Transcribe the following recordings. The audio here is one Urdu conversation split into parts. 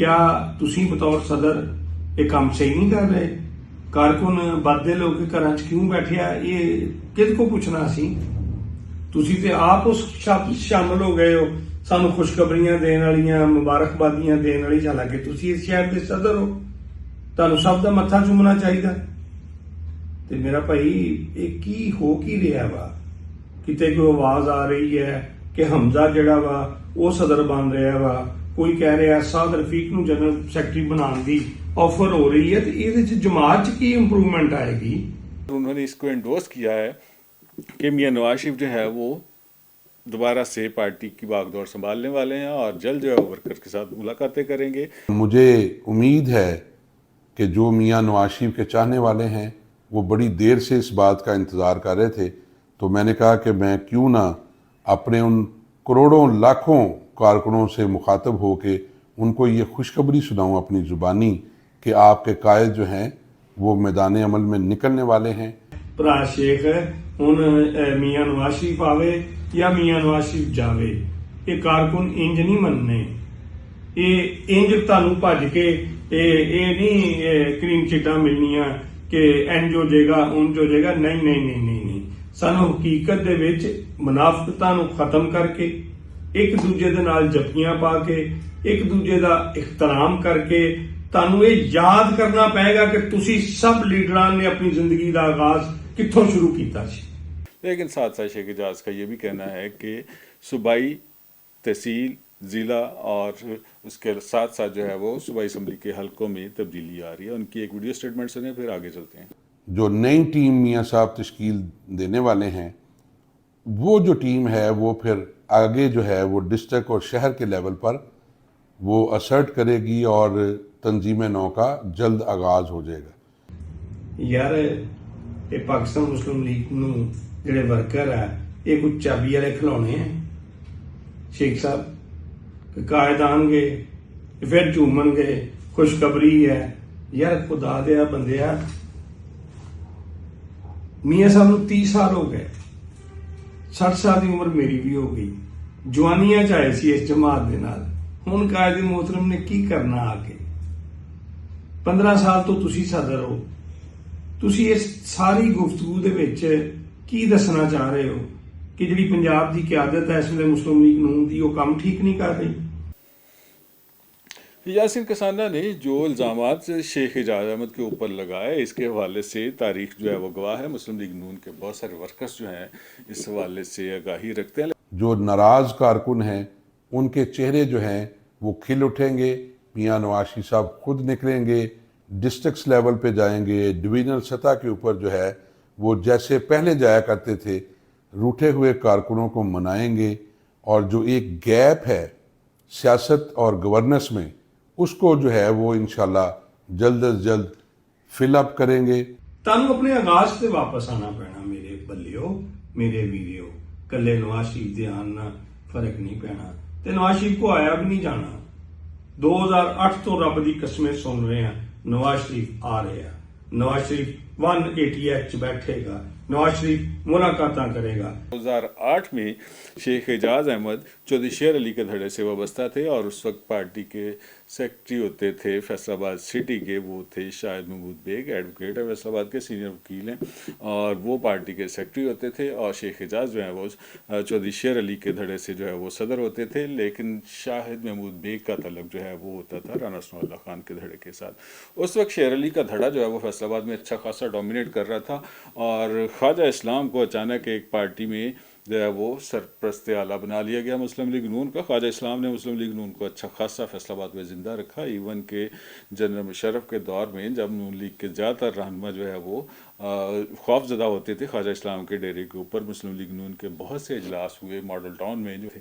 کیا تسی بطور صدر یہ کام صحیح نہیں کر رہے؟ کارکن بدل لوگ گھراں چ کیوں بیٹھے آ؟ یہ کد کو پوچھنا سی؟ تسی تے آپ اس شامل ہو گئے ہو سانو خوشخبریاں دین والیاں مبارکبادیاں دین والی، حالانکہ تسی اس شہر دے صدر ہو، تانوں سب دا متھا چومنا چاہیے. تے میرا بھائی یہ کی ہو کی رہا وا؟ کتے کوئی آواز آ رہی ہے کہ حمزہ جڑا وا وہ صدر بن رہا وا، کوئی کہہ رہا ہے سعد رفیق نو جنرل سیکرٹری بنان دی آفر ہو رہی ہے. تے یہ جماعت چ کی امپروومنٹ آئے گی؟ انہوں نے اس کو انڈورس کیا ہے کہ میاں نواز شریف جو ہے وہ دوبارہ سے پارٹی کی باغ دور سنبھالنے والے ہیں اور جلد جو ہے ورکر کے ساتھ ملاقاتیں کریں گے. مجھے امید ہے کہ جو میاں نواز شریف کے چاہنے والے ہیں وہ بڑی دیر سے اس بات کا انتظار کر رہے تھے، تو میں نے کہا کہ میں کیوں نہ اپنے ان کروڑوں لاکھوں کارکنوں سے مخاطب ہو کے ان کو یہ خوشخبری سناؤں اپنی زبانی کہ آپ کے قائد جو ہیں وہ میدان عمل میں نکلنے والے ہیں. بھرا شیخ ہن میاں نواز شریف آوے یا میاں نواز شریف جاوے، یہ کارکن انج نہیں مننے. یہ انج تانوں بھج کے یہ نہیں کریم چٹاں ملنیاں کہ انج ہو جائے گا انج ہو جائے گا. نہیں نہیں نہیں نہیں نہیں، سانو حقیقت دے وچ منافقتاں نو ختم کر کے ایک دوجے دے نال جفیاں پا کے ایک دوجے دا احترام کر کے تانوں یہ یاد کرنا پائے گا کہ تسی سب لیڈران نے اپنی زندگی دا آغاز کتھوں شروع کیتا سی. لیکن ساتھ ساتھ شیخ اعجاز کا یہ بھی کہنا ہے کہ صوبائی، تحصیل، ضلع اور اس کے ساتھ ساتھ جو ہے وہ صوبائی اسمبلی کے حلقوں میں تبدیلی آ رہی ہے. ان کی ایک ویڈیو سٹیٹمنٹ سنیں پھر آگے چلتے ہیں. جو نئی ٹیم میاں صاحب تشکیل دینے والے ہیں وہ جو ٹیم ہے وہ پھر آگے جو ہے وہ ڈسٹرکٹ اور شہر کے لیول پر وہ اسرٹ کرے گی اور تنظیم نو کا جلد آغاز ہو جائے گا. یار یہ پاکستان مسلم لیگ نو جڑے ورکر ہے یہ کچھ چابی والے کھلونے ہیں شیخ صاحب کہ قائد آن گے پھر چومن گے خوشخبری ہے. یار خدا دیا بندیا، میاں صاحب نو 30 سال ہو گئے، 60 سال کی عمر میری بھی ہو گئی، جوانیاں چاہے سی اس جماعت دے نال. ہن قائد محترم نے کی کرنا آ کے؟ 15 سال تو تسی صدر ہو، تسی اس ساری گفتگو دے وچ کی دسنا چاہ رہے ہو کہ جڑی پنجاب دی قیادت ہے اس ویلے مسلم لیگ نون دی وہ کام ٹھیک نہیں کر رہی؟ یاسین کسانہ نے جو الزامات شیخ اعجاز احمد کے اوپر لگائے اس کے حوالے سے تاریخ جو ہے وہ گواہ ہے. مسلم لیگ نون کے بہت سارے ورکرز جو ہیں اس حوالے سے آگاہی رکھتے ہیں. جو ناراض کارکن ہیں ان کے چہرے جو ہیں وہ کھل اٹھیں گے. میاں نواز شریف صاحب خود نکلیں گے، ڈسٹرکٹس لیول پہ جائیں گے، ڈویژنل سطح کے اوپر جو ہے وہ جیسے پہلے جایا کرتے تھے روٹھے ہوئے کارکنوں کو منائیں گے، اور جو ایک گیپ ہے سیاست اور گورننس میں اس کو جو ہے وہ انشاءاللہ جلد از جلد فل اپ کریں گے. تانوں اپنے آغاز سے واپس آنا پینا میرے بلیو میرے ویریو. کلے نواز شریف دے آنا فرق نہیں پینا تے نواز شریف کو آیا بھی نہیں جانا. 2008 تو رب دی قسمیں سن رہے ہیں نواز شریف آ رہے ہیں. نواز شریف 180 ایکٹ بیٹھے گا، نواز شریف ملاقاتاں کرے گا. 2008 میں شیخ اعجاز احمد چودھری شیر علی کے دھڑے سے وابستہ تھے اور اس وقت پارٹی کے سیکرٹری ہوتے تھے فیصل آباد سٹی کے، وہ تھے شاہد محمود بیگ، ایڈوکیٹ ہے، فیصل آباد کے سینئر وکیل ہیں، اور وہ پارٹی کے سیکرٹری ہوتے تھے. اور شیخ اعجاز جو ہے وہ چودھری شیر علی کے دھڑے سے جو ہے وہ صدر ہوتے تھے. لیکن شاہد محمود بیگ کا تعلق جو ہے وہ ہوتا تھا رانا ثناء اللہ خان کے دھڑے کے ساتھ. اس وقت شیر علی کا دھڑا جو ہے وہ فیصل آباد میں اچھا خاصا ڈومینیٹ کر رہا تھا، اور خواجہ اسلام کو اچانک ایک پارٹی میں جو ہے وہ سرپرست اعلیٰ بنا لیا گیا مسلم لیگ نون کا. خواجہ اسلام نے مسلم لیگ نون کو اچھا خاصا فیصل آباد میں زندہ رکھا. ایون کہ جنرل مشرف کے دور میں جب نون لیگ کے زیادہ تر رہنما جو ہے وہ خوف زدہ ہوتے تھے خواجہ اسلام کے ڈیرے کے اوپر، مسلم لیگ نون کے بہت سے اجلاس ہوئے ماڈل ٹاؤن میں جو تھے.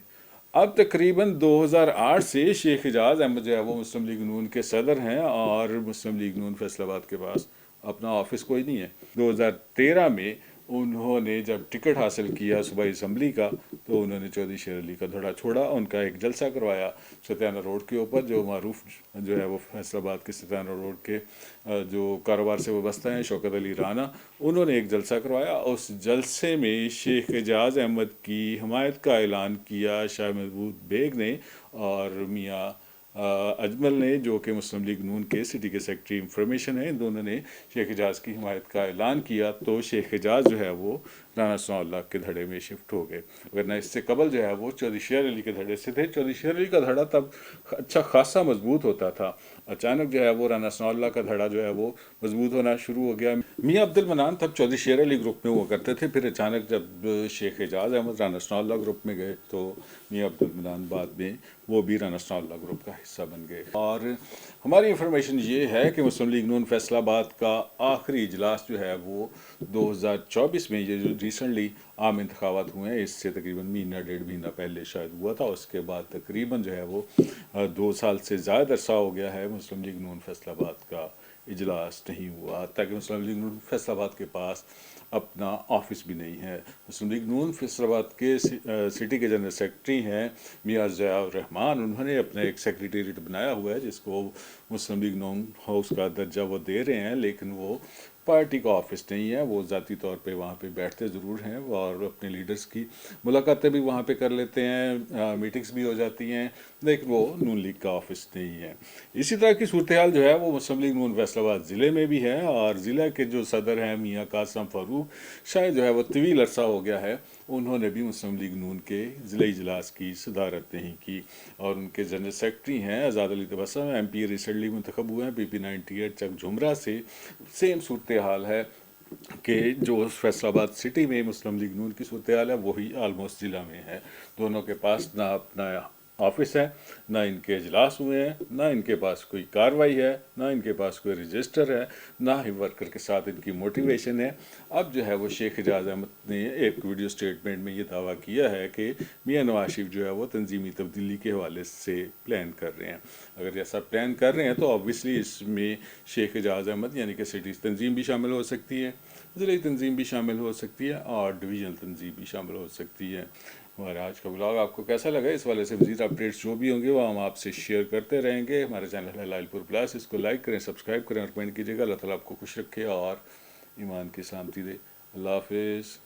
اب تقریباً 2008 سے شیخ اعجاز احمد جو ہے وہ مسلم لیگ نون کے صدر ہیں، اور مسلم لیگ نون فیصل آباد کے پاس اپنا آفس کوئی نہیں ہے. 2013 میں انہوں نے جب ٹکٹ حاصل کیا صوبائی اسمبلی کا تو انہوں نے چودھری شیر علی کا دھڑا چھوڑا. ان کا ایک جلسہ کروایا ستیانہ روڈ کے اوپر، جو معروف جو ہے وہ فیصل آباد کے ستیانہ روڈ کے جو کاروبار سے وابستہ ہیں شوکت علی رانا، انہوں نے ایک جلسہ کروایا. اس جلسے میں شیخ اعجاز احمد کی حمایت کا اعلان کیا شاہ محمود بیگ نے اور میاں اجمل نے جو کہ مسلم لیگ نون کے سٹی کے سیکرٹری انفارمیشن ہے، ان دونوں نے شیخ حجاز کی حمایت کا اعلان کیا تو شیخ حجاز جو ہے وہ رانا ثناء اللہ کے دھڑے میں شفٹ ہو گئے، ورنہ اس سے قبل جو ہے وہ چودھری شیر علی کے دھڑے سے تھے۔ چودھری شیر علی کا دھڑا تب اچھا خاصا مضبوط ہوتا تھا، اچانک جو ہے وہ رانا ثناء اللہ کا دھڑا جو ہے وہ مضبوط ہونا شروع ہو گیا۔ میاں عبد المنان تب چودھری شیر علی گروپ میں ہوا کرتے تھے، پھر اچانک جب شیخ حجاز احمد رانا ثناء اللہ گروپ میں گئے تو میاں عبد المنان بعد میں وہ بھی رانا ثناء اللہ گروپ کا حصہ بن گئے۔ اور ہماری انفارمیشن یہ ہے کہ مسلم لیگ نون فیصل آباد کا آخری اجلاس جو ہے وہ 2024 میں، یہ جو ریسنٹلی عام انتخابات ہوئے ہیں اس سے تقریباً مہینہ ڈیڑھ مہینہ پہلے شاید ہوا تھا، اس کے بعد تقریباً جو ہے وہ 2 سال سے زائد عرصہ ہو گیا ہے مسلم لیگ نون فیصل آباد کا اجلاس نہیں ہوا، تاکہ مسلم لیگ نون فیصل آباد کے پاس اپنا آفس بھی نہیں ہے۔ مسلم لیگ نون فیصل آباد کے سٹی کے جنرل سیکرٹری ہیں میاں ضیاء الرحمان، انہوں نے اپنا ایک سیکریٹریٹ بنایا ہوا ہے جس کو مسلم لیگ نون ہاؤس کا درجہ وہ دے رہے ہیں، لیکن وہ پارٹی کا آفس نہیں ہے، وہ ذاتی طور پہ وہاں پہ بیٹھتے ضرور ہیں اور اپنے لیڈرز کی ملاقاتیں بھی وہاں پہ کر لیتے ہیں، میٹنگز بھی ہو جاتی ہیں، لیکن وہ نون لیگ کا آفس نہیں ہے۔ اسی طرح کی صورتحال جو ہے وہ مسلم لیگ نون فیصل آباد ضلع میں بھی ہے، اور ضلع کے جو صدر ہیں میاں قاسم فاروق شاید جو ہے وہ طویل عرصہ ہو گیا ہے انہوں نے بھی مسلم لیگ نون کے ضلعی اجلاس کی صدارت نہیں کی، اور ان کے جنرل سیکرٹری ہیں آزاد علی تبسم، ایم پی ریسنٹلی منتخب ہوئے ہیں پی پی 98 چک جھمرہ سے۔ سیم صورتحال ہے کہ جو فیصل آباد سٹی میں مسلم لیگ نون کی صورتحال ہے وہی آلموسٹ ضلع میں ہے، دونوں کے پاس نہ اپنا آفس ہے، نہ ان کے اجلاس ہوئے ہیں، نہ ان کے پاس کوئی کاروائی ہے، نہ ان کے پاس کوئی رجسٹر ہے، نہ ہی ورکر کے ساتھ ان کی موٹیویشن ہے۔ اب جو ہے وہ شیخ حجاز احمد نے ایک ویڈیو سٹیٹمنٹ میں یہ دعویٰ کیا ہے کہ میاں نواز شریف جو ہے وہ تنظیمی تبدیلی کے حوالے سے پلان کر رہے ہیں۔ اگر ایسا پلان کر رہے ہیں تو آبویسلی اس میں شیخ حجاز احمد یعنی کہ سٹی تنظیم بھی شامل ہو سکتی ہے، ضلعی تنظیم بھی شامل ہو سکتی ہے، اور ڈویژنل تنظیم بھی شامل ہو سکتی ہے۔ ہمارا آج کا بلاگ آپ کو کیسا لگا؟ اس والے سے مزید اپڈیٹس جو بھی ہوں گے وہ ہم آپ سے شیئر کرتے رہیں گے۔ ہمارے چینل ہے لائل پور پلس، اس کو لائک کریں، سبسکرائب کریں اور کمنٹ کیجیے گا۔ اللہ تعالیٰ آپ کو خوش رکھے اور ایمان کی سلامتی دے۔ اللہ حافظ۔